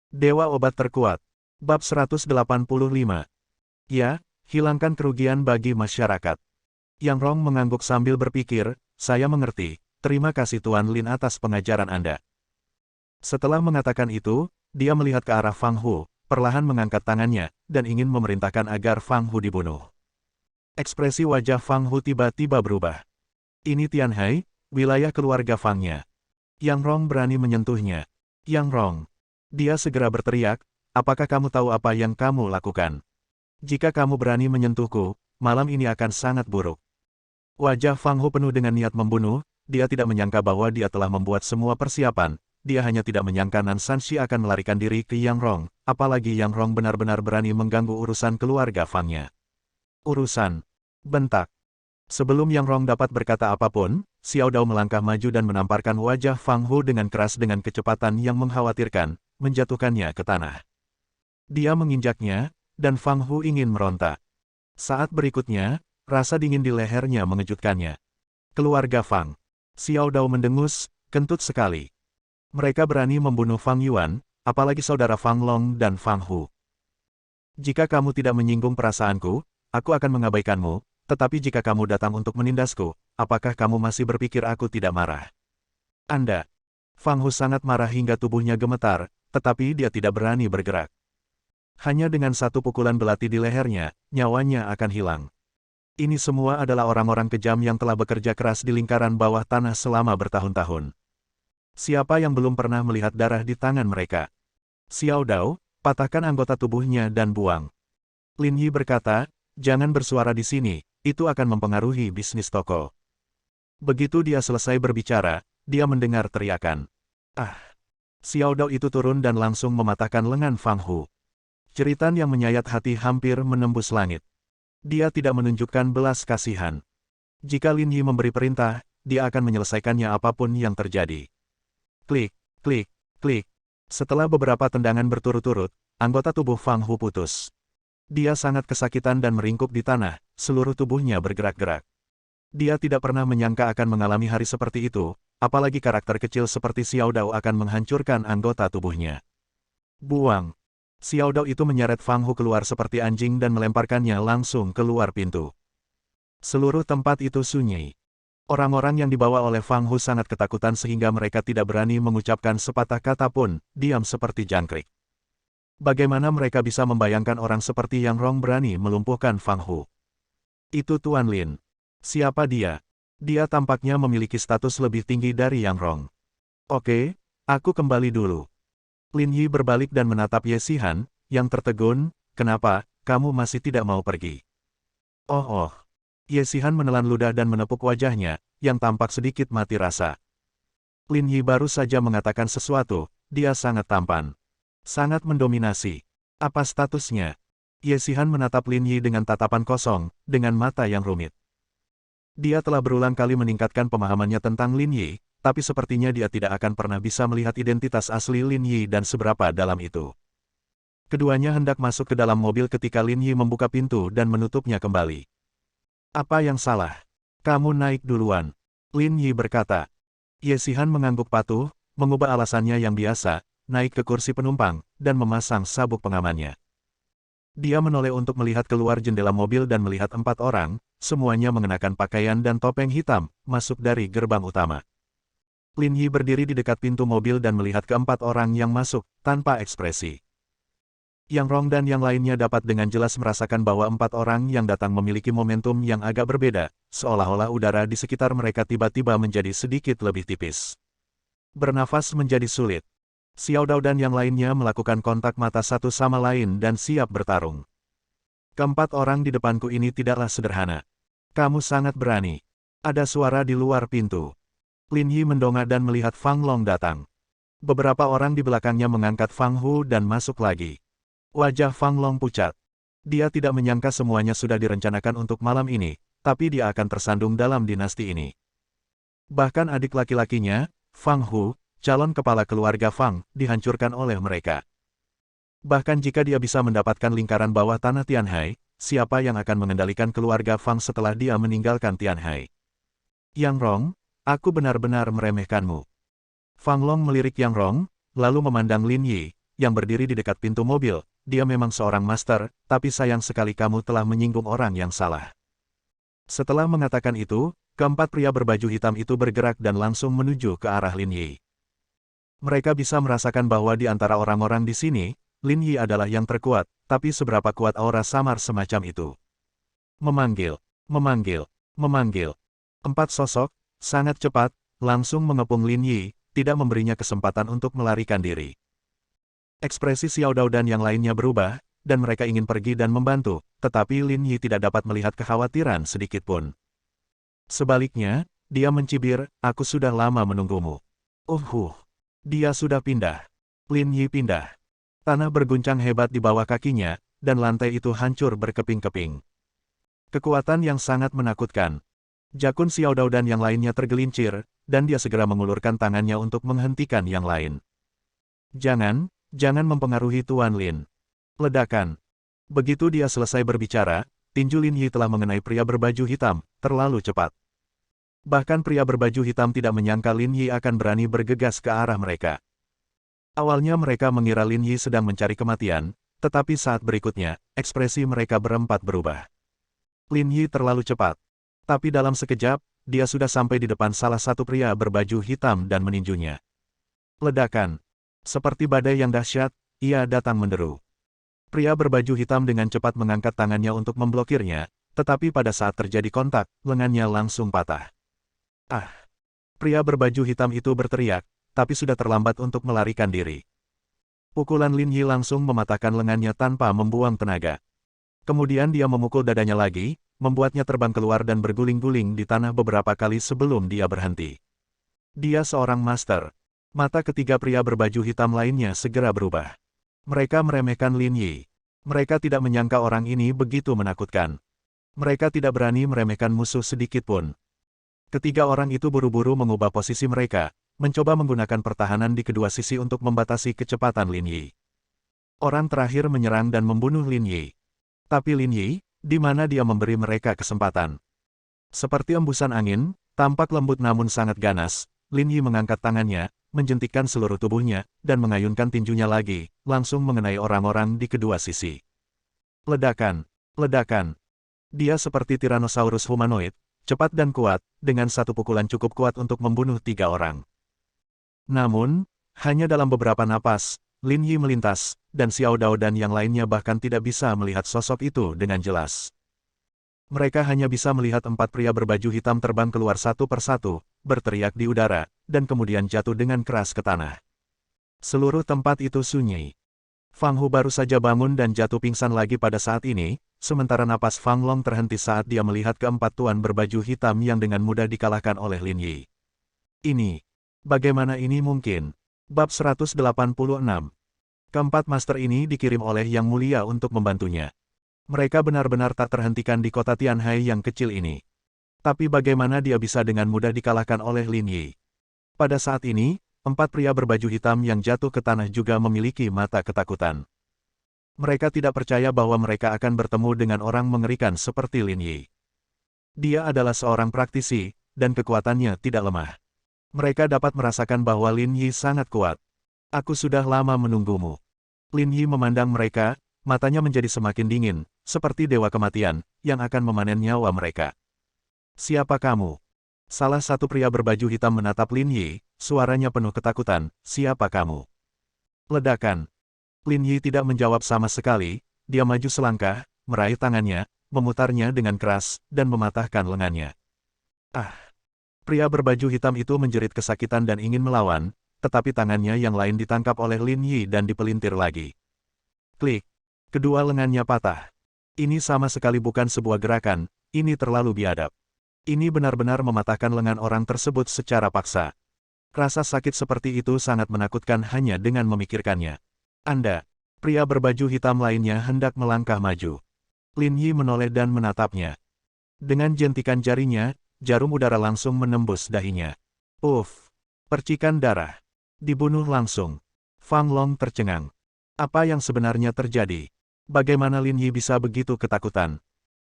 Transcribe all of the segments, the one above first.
Dewa Obat Terkuat. Bab 185. Ya, hilangkan kerugian bagi masyarakat. Yang Rong mengangguk sambil berpikir, saya mengerti, terima kasih Tuan Lin atas pengajaran Anda. Setelah mengatakan itu, dia melihat ke arah Fang Hu, perlahan mengangkat tangannya, dan ingin memerintahkan agar Fang Hu dibunuh. Ekspresi wajah Fang Hu tiba-tiba berubah. Ini Tianhai, wilayah keluarga Fangnya. Yang Rong berani menyentuhnya. Yang Rong. Dia segera berteriak, apakah kamu tahu apa yang kamu lakukan? Jika kamu berani menyentuhku, malam ini akan sangat buruk. Wajah Fang Hu penuh dengan niat membunuh, dia tidak menyangka bahwa dia telah membuat semua persiapan, dia hanya tidak menyangka Nan Sanxi akan melarikan diri ke Yang Rong, apalagi Yang Rong benar-benar berani mengganggu urusan keluarga Fangnya. Urusan. Bentak. Sebelum Yang Rong dapat berkata apapun, Xiao Dao melangkah maju dan menamparkan wajah Fang Hu dengan keras dengan kecepatan yang mengkhawatirkan, menjatuhkannya ke tanah. Dia menginjaknya, dan Fang Hu ingin meronta. Saat berikutnya, rasa dingin di lehernya mengejutkannya. Keluarga Fang. Xiao Dao mendengus, kentut sekali. Mereka berani membunuh Fang Yuan, apalagi saudara Fang Long dan Fang Hu. Jika kamu tidak menyinggung perasaanku, aku akan mengabaikanmu, tetapi jika kamu datang untuk menindasku, apakah kamu masih berpikir aku tidak marah? Anda. Fang Hu sangat marah hingga tubuhnya gemetar, tetapi dia tidak berani bergerak. Hanya dengan satu pukulan belati di lehernya, nyawanya akan hilang. Ini semua adalah orang-orang kejam yang telah bekerja keras di lingkaran bawah tanah selama bertahun-tahun. Siapa yang belum pernah melihat darah di tangan mereka? Xiao Dao, patahkan anggota tubuhnya dan buang. Lin Yi berkata, jangan bersuara di sini, itu akan mempengaruhi bisnis toko. Begitu dia selesai berbicara, dia mendengar teriakan. Ah! Xiao Dao itu turun dan langsung mematahkan lengan Fang Hu. Jeritan yang menyayat hati hampir menembus langit. Dia tidak menunjukkan belas kasihan. Jika Lin Yi memberi perintah, dia akan menyelesaikannya apapun yang terjadi. Klik, klik, klik. Setelah beberapa tendangan berturut-turut, anggota tubuh Fang Hu putus. Dia sangat kesakitan dan meringkuk di tanah, seluruh tubuhnya bergerak-gerak. Dia tidak pernah menyangka akan mengalami hari seperti itu, apalagi karakter kecil seperti Xiao Dao akan menghancurkan anggota tubuhnya. Buang. Xiao Dao itu menyeret Fang Hu keluar seperti anjing dan melemparkannya langsung keluar pintu. Seluruh tempat itu sunyi. Orang-orang yang dibawa oleh Fang Hu sangat ketakutan sehingga mereka tidak berani mengucapkan sepatah kata pun, diam seperti jangkrik. Bagaimana mereka bisa membayangkan orang seperti Yang Rong berani melumpuhkan Fang Hu? Itu Tuan Lin. Siapa dia? Dia tampaknya memiliki status lebih tinggi dari Yang Rong. Oke, aku kembali dulu. Lin Yi berbalik dan menatap Ye Xihan, yang tertegun, kenapa, kamu masih tidak mau pergi? Oh. Ye Xihan menelan ludah dan menepuk wajahnya, yang tampak sedikit mati rasa. Lin Yi baru saja mengatakan sesuatu, dia sangat tampan. Sangat mendominasi. Apa statusnya? Ye Xihan menatap Lin Yi dengan tatapan kosong, dengan mata yang rumit. Dia telah berulang kali meningkatkan pemahamannya tentang Lin Yi, tapi sepertinya dia tidak akan pernah bisa melihat identitas asli Lin Yi dan seberapa dalam itu. Keduanya hendak masuk ke dalam mobil ketika Lin Yi membuka pintu dan menutupnya kembali. Apa yang salah? Kamu naik duluan. Lin Yi berkata. Ye Xihan mengangguk patuh, mengubah alasannya yang biasa, naik ke kursi penumpang, dan memasang sabuk pengamannya. Dia menoleh untuk melihat keluar jendela mobil dan melihat 4 orang, semuanya mengenakan pakaian dan topeng hitam, masuk dari gerbang utama. Lin Yi berdiri di dekat pintu mobil dan melihat keempat orang yang masuk, tanpa ekspresi. Yang Rong dan yang lainnya dapat dengan jelas merasakan bahwa 4 orang yang datang memiliki momentum yang agak berbeda, seolah-olah udara di sekitar mereka tiba-tiba menjadi sedikit lebih tipis. Bernafas menjadi sulit. Xiao Dao dan yang lainnya melakukan kontak mata satu sama lain dan siap bertarung. Keempat orang di depanku ini tidaklah sederhana. Kamu sangat berani. Ada suara di luar pintu. Lin Yi mendongak dan melihat Fang Long datang. Beberapa orang di belakangnya mengangkat Fang Hu dan masuk lagi. Wajah Fang Long pucat. Dia tidak menyangka semuanya sudah direncanakan untuk malam ini, tapi dia akan tersandung dalam dinasti ini. Bahkan adik laki-lakinya, Fang Hu, calon kepala keluarga Fang, dihancurkan oleh mereka. Bahkan jika dia bisa mendapatkan lingkaran bawah tanah Tianhai, siapa yang akan mengendalikan keluarga Fang setelah dia meninggalkan Tianhai? Yang Rong, aku benar-benar meremehkanmu. Fang Long melirik Yang Rong, lalu memandang Lin Yi, yang berdiri di dekat pintu mobil. Dia memang seorang master, tapi sayang sekali kamu telah menyinggung orang yang salah. Setelah mengatakan itu, keempat pria berbaju hitam itu bergerak dan langsung menuju ke arah Lin Yi. Mereka bisa merasakan bahwa di antara orang-orang di sini, Lin Yi adalah yang terkuat, tapi seberapa kuat aura samar semacam itu. Memanggil, memanggil, memanggil. Empat sosok, sangat cepat, langsung mengepung Lin Yi, tidak memberinya kesempatan untuk melarikan diri. Ekspresi Xiao Dao dan yang lainnya berubah, dan mereka ingin pergi dan membantu, tetapi Lin Yi tidak dapat melihat kekhawatiran sedikitpun. Sebaliknya, dia mencibir, aku sudah lama menunggumu. Dia sudah pindah. Lin Yi pindah. Tanah berguncang hebat di bawah kakinya, dan lantai itu hancur berkeping-keping. Kekuatan yang sangat menakutkan. Jakun Xiao Dao dan yang lainnya tergelincir, dan dia segera mengulurkan tangannya untuk menghentikan yang lain. Jangan mempengaruhi Tuan Lin. Ledakan. Begitu dia selesai berbicara, tinju Lin Yi telah mengenai pria berbaju hitam, terlalu cepat. Bahkan pria berbaju hitam tidak menyangka Lin Yi akan berani bergegas ke arah mereka. Awalnya mereka mengira Lin Yi sedang mencari kematian, tetapi saat berikutnya, ekspresi mereka berempat berubah. Lin Yi terlalu cepat. Tapi dalam sekejap, dia sudah sampai di depan salah satu pria berbaju hitam dan meninjunya. Ledakan. Seperti badai yang dahsyat, ia datang menderu. Pria berbaju hitam dengan cepat mengangkat tangannya untuk memblokirnya, tetapi pada saat terjadi kontak, lengannya langsung patah. Pria berbaju hitam itu berteriak, tapi sudah terlambat untuk melarikan diri. Pukulan Lin Yi langsung mematahkan lengannya tanpa membuang tenaga. Kemudian dia memukul dadanya lagi, membuatnya terbang keluar dan berguling-guling di tanah beberapa kali sebelum dia berhenti. Dia seorang master. Mata ketiga pria berbaju hitam lainnya segera berubah. Mereka meremehkan Lin Yi. Mereka tidak menyangka orang ini begitu menakutkan. Mereka tidak berani meremehkan musuh sedikitpun. Ketiga orang itu buru-buru mengubah posisi mereka, mencoba menggunakan pertahanan di kedua sisi untuk membatasi kecepatan Lin Yi. Orang terakhir menyerang dan membunuh Lin Yi. Tapi Lin Yi, di mana dia memberi mereka kesempatan? Seperti embusan angin, tampak lembut namun sangat ganas, Lin Yi mengangkat tangannya, menjentikkan seluruh tubuhnya, dan mengayunkan tinjunya lagi, langsung mengenai orang-orang di kedua sisi. Ledakan, ledakan. Dia seperti Tyrannosaurus humanoid, cepat dan kuat, dengan satu pukulan cukup kuat untuk membunuh 3 orang. Namun, hanya dalam beberapa napas, Lin Yi melintas, dan Xiao Dao dan yang lainnya bahkan tidak bisa melihat sosok itu dengan jelas. Mereka hanya bisa melihat 4 pria berbaju hitam terbang keluar satu persatu, berteriak di udara, dan kemudian jatuh dengan keras ke tanah. Seluruh tempat itu sunyi. Fang Hu baru saja bangun dan jatuh pingsan lagi pada saat ini, sementara napas Fang Long terhenti saat dia melihat keempat tuan berbaju hitam yang dengan mudah dikalahkan oleh Lin Yi. Bagaimana ini mungkin? Bab 186. Keempat master ini dikirim oleh Yang Mulia untuk membantunya. Mereka benar-benar tak terhentikan di kota Tianhai yang kecil ini. Tapi bagaimana dia bisa dengan mudah dikalahkan oleh Lin Yi? Pada saat ini, 4 pria berbaju hitam yang jatuh ke tanah juga memiliki mata ketakutan. Mereka tidak percaya bahwa mereka akan bertemu dengan orang mengerikan seperti Lin Yi. Dia adalah seorang praktisi, dan kekuatannya tidak lemah. Mereka dapat merasakan bahwa Lin Yi sangat kuat. Aku sudah lama menunggumu. Lin Yi memandang mereka, matanya menjadi semakin dingin, seperti dewa kematian, yang akan memanen nyawa mereka. Siapa kamu? Salah satu pria berbaju hitam menatap Lin Yi, suaranya penuh ketakutan, siapa kamu? Ledakan. Lin Yi tidak menjawab sama sekali, dia maju selangkah, meraih tangannya, memutarnya dengan keras, dan mematahkan lengannya. Pria berbaju hitam itu menjerit kesakitan dan ingin melawan, tetapi tangannya yang lain ditangkap oleh Lin Yi dan dipelintir lagi. Klik. Kedua lengannya patah. Ini sama sekali bukan sebuah gerakan, ini terlalu biadab. Ini benar-benar mematahkan lengan orang tersebut secara paksa. Rasa sakit seperti itu sangat menakutkan hanya dengan memikirkannya. Anda, pria berbaju hitam lainnya hendak melangkah maju. Lin Yi menoleh dan menatapnya. Dengan jentikan jarinya, jarum udara langsung menembus dahinya. Percikan darah. Dibunuh langsung. Fang Long tercengang. Apa yang sebenarnya terjadi? Bagaimana Lin Yi bisa begitu ketakutan?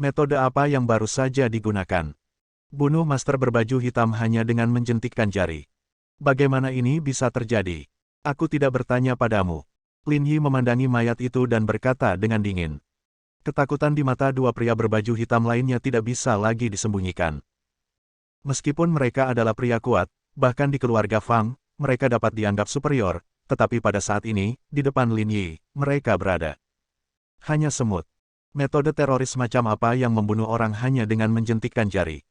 Metode apa yang baru saja digunakan? Bunuh master berbaju hitam hanya dengan menjentikkan jari. Bagaimana ini bisa terjadi? Aku tidak bertanya padamu. Lin Yi memandangi mayat itu dan berkata dengan dingin. Ketakutan di mata dua pria berbaju hitam lainnya tidak bisa lagi disembunyikan. Meskipun mereka adalah pria kuat, bahkan di keluarga Fang, mereka dapat dianggap superior, tetapi pada saat ini, di depan Lin Yi, mereka berada. Hanya semut. Metode teroris macam apa yang membunuh orang hanya dengan menjentikkan jari?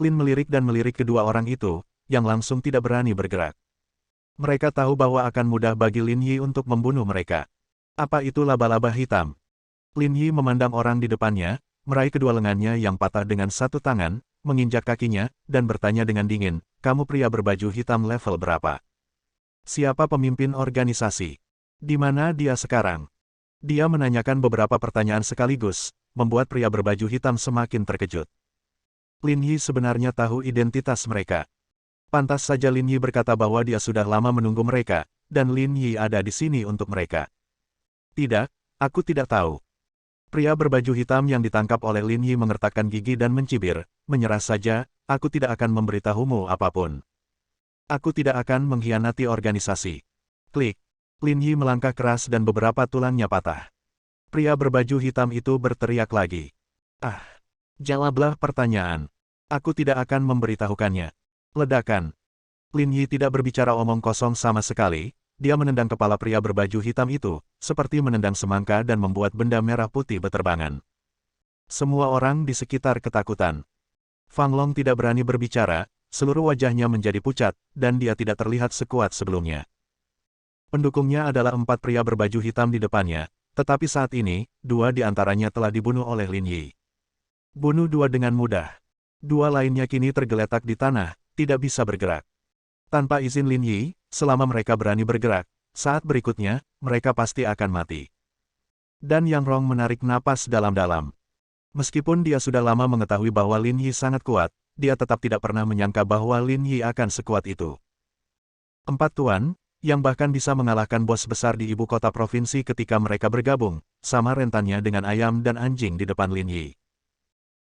Lin melirik dan melirik kedua orang itu, yang langsung tidak berani bergerak. Mereka tahu bahwa akan mudah bagi Lin Yi untuk membunuh mereka. Apa itu laba-laba hitam? Lin Yi memandang orang di depannya, meraih kedua lengannya yang patah dengan satu tangan, menginjak kakinya, dan bertanya dengan dingin, kamu pria berbaju hitam level berapa? Siapa pemimpin organisasi? Di mana dia sekarang? Dia menanyakan beberapa pertanyaan sekaligus, membuat pria berbaju hitam semakin terkejut. Lin Yi sebenarnya tahu identitas mereka. Pantas saja Lin Yi berkata bahwa dia sudah lama menunggu mereka, dan Lin Yi ada di sini untuk mereka. Tidak, aku tidak tahu. Pria berbaju hitam yang ditangkap oleh Lin Yi mengertakkan gigi dan mencibir, menyerah saja, aku tidak akan memberitahumu apapun. Aku tidak akan mengkhianati organisasi. Klik. Lin Yi melangkah keras dan beberapa tulangnya patah. Pria berbaju hitam itu berteriak lagi. Ah, jawablah pertanyaan. Aku tidak akan memberitahukannya. Ledakan. Lin Yi tidak berbicara omong kosong sama sekali. Dia menendang kepala pria berbaju hitam itu, seperti menendang semangka dan membuat benda merah putih beterbangan. Semua orang di sekitar ketakutan. Fang Long tidak berani berbicara, seluruh wajahnya menjadi pucat, dan dia tidak terlihat sekuat sebelumnya. Pendukungnya adalah 4 pria berbaju hitam di depannya, tetapi saat ini, 2 di antaranya telah dibunuh oleh Lin Yi. Bunuh 2 dengan mudah. 2 lainnya kini tergeletak di tanah, tidak bisa bergerak. Tanpa izin Lin Yi, selama mereka berani bergerak, saat berikutnya, mereka pasti akan mati. Dan Yang Rong menarik napas dalam-dalam. Meskipun dia sudah lama mengetahui bahwa Lin Yi sangat kuat, dia tetap tidak pernah menyangka bahwa Lin Yi akan sekuat itu. 4 tuan, yang bahkan bisa mengalahkan bos besar di ibu kota provinsi ketika mereka bergabung, sama rentannya dengan ayam dan anjing di depan Lin Yi.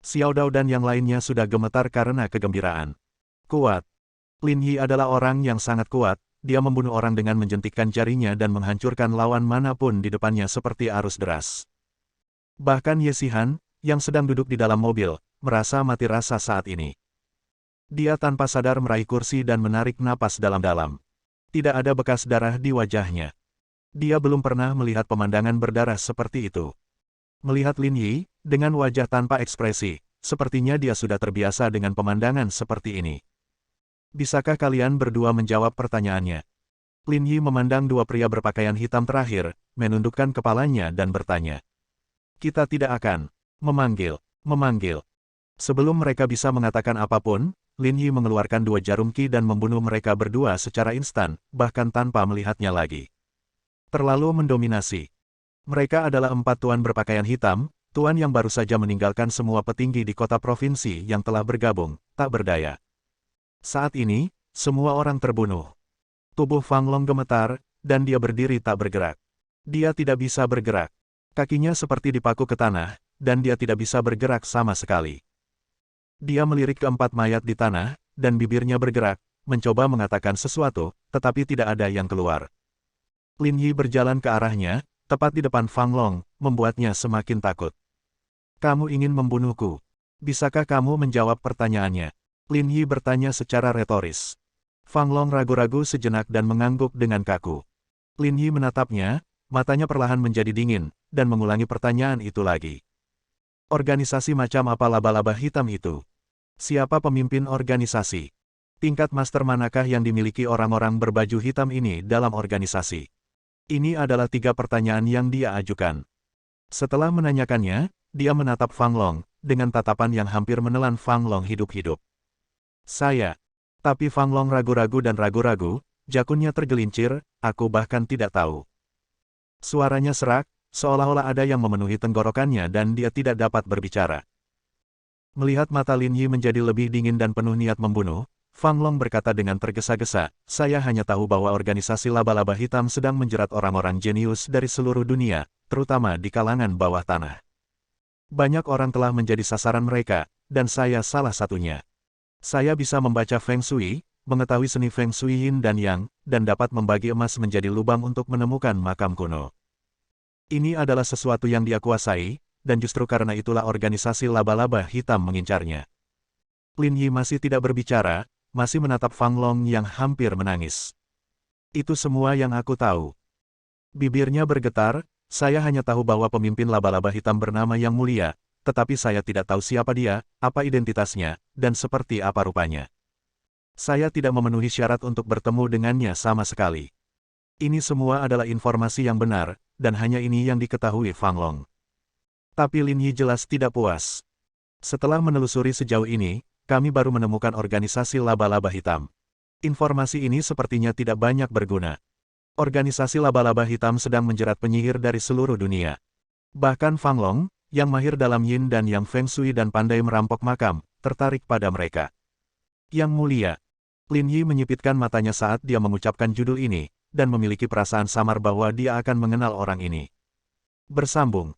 Xiao Dao dan yang lainnya sudah gemetar karena kegembiraan. Kuat. Lin Yi adalah orang yang sangat kuat, dia membunuh orang dengan menjentikkan jarinya dan menghancurkan lawan manapun di depannya seperti arus deras. Bahkan Ye Xihan, yang sedang duduk di dalam mobil, merasa mati rasa saat ini. Dia tanpa sadar meraih kursi dan menarik napas dalam-dalam. Tidak ada bekas darah di wajahnya. Dia belum pernah melihat pemandangan berdarah seperti itu. Melihat Lin Yi, dengan wajah tanpa ekspresi, sepertinya dia sudah terbiasa dengan pemandangan seperti ini. Bisakah kalian berdua menjawab pertanyaannya? Lin Yi memandang 2 pria berpakaian hitam terakhir, menundukkan kepalanya dan bertanya. Kita tidak akan memanggil. Sebelum mereka bisa mengatakan apapun, Lin Yi mengeluarkan 2 jarum ki dan membunuh mereka berdua secara instan, bahkan tanpa melihatnya lagi. Terlalu mendominasi. Mereka adalah 4 tuan berpakaian hitam, tuan yang baru saja meninggalkan semua petinggi di kota provinsi yang telah bergabung, tak berdaya. Saat ini, semua orang terbunuh. Tubuh Fang Long gemetar, dan dia berdiri tak bergerak. Dia tidak bisa bergerak. Kakinya seperti dipaku ke tanah, dan dia tidak bisa bergerak sama sekali. Dia melirik ke 4 mayat di tanah, dan bibirnya bergerak, mencoba mengatakan sesuatu, tetapi tidak ada yang keluar. Lin Yi berjalan ke arahnya, tepat di depan Fang Long, membuatnya semakin takut. Kamu ingin membunuhku? Bisakah kamu menjawab pertanyaannya? Lin Yi bertanya secara retoris. Fang Long ragu-ragu sejenak dan mengangguk dengan kaku. Lin Yi menatapnya, matanya perlahan menjadi dingin, dan mengulangi pertanyaan itu lagi. Organisasi macam apa laba-laba hitam itu? Siapa pemimpin organisasi? Tingkat master manakah yang dimiliki orang-orang berbaju hitam ini dalam organisasi? Ini adalah 3 pertanyaan yang dia ajukan. Setelah menanyakannya, dia menatap Fang Long, dengan tatapan yang hampir menelan Fang Long hidup-hidup. Saya. Tapi Fang Long ragu-ragu dan ragu-ragu, jakunnya tergelincir, aku bahkan tidak tahu. Suaranya serak, seolah-olah ada yang memenuhi tenggorokannya dan dia tidak dapat berbicara. Melihat mata Lin Yi menjadi lebih dingin dan penuh niat membunuh, Fang Long berkata dengan tergesa-gesa, saya hanya tahu bahwa organisasi laba-laba hitam sedang menjerat orang-orang jenius dari seluruh dunia, terutama di kalangan bawah tanah. Banyak orang telah menjadi sasaran mereka, dan saya salah satunya. Saya bisa membaca Feng Shui, mengetahui seni Feng Shui Yin dan Yang, dan dapat membagi emas menjadi lubang untuk menemukan makam kuno. Ini adalah sesuatu yang dia kuasai, dan justru karena itulah organisasi laba-laba hitam mengincarnya. Lin Yi masih tidak berbicara, masih menatap Fang Long yang hampir menangis. Itu semua yang aku tahu. Bibirnya bergetar, saya hanya tahu bahwa pemimpin laba-laba hitam bernama Yang Mulia, tetapi saya tidak tahu siapa dia, apa identitasnya, dan seperti apa rupanya. Saya tidak memenuhi syarat untuk bertemu dengannya sama sekali. Ini semua adalah informasi yang benar, dan hanya ini yang diketahui Fang Long. Tapi Lin Yi jelas tidak puas. Setelah menelusuri sejauh ini, kami baru menemukan organisasi laba-laba hitam. Informasi ini sepertinya tidak banyak berguna. Organisasi laba-laba hitam sedang menjerat penyihir dari seluruh dunia. Bahkan Fang Long, yang mahir dalam Yin dan Yang Feng Shui dan pandai merampok makam, tertarik pada mereka. Yang Mulia. Lin Yi menyipitkan matanya saat dia mengucapkan judul ini, dan memiliki perasaan samar bahwa dia akan mengenal orang ini. Bersambung.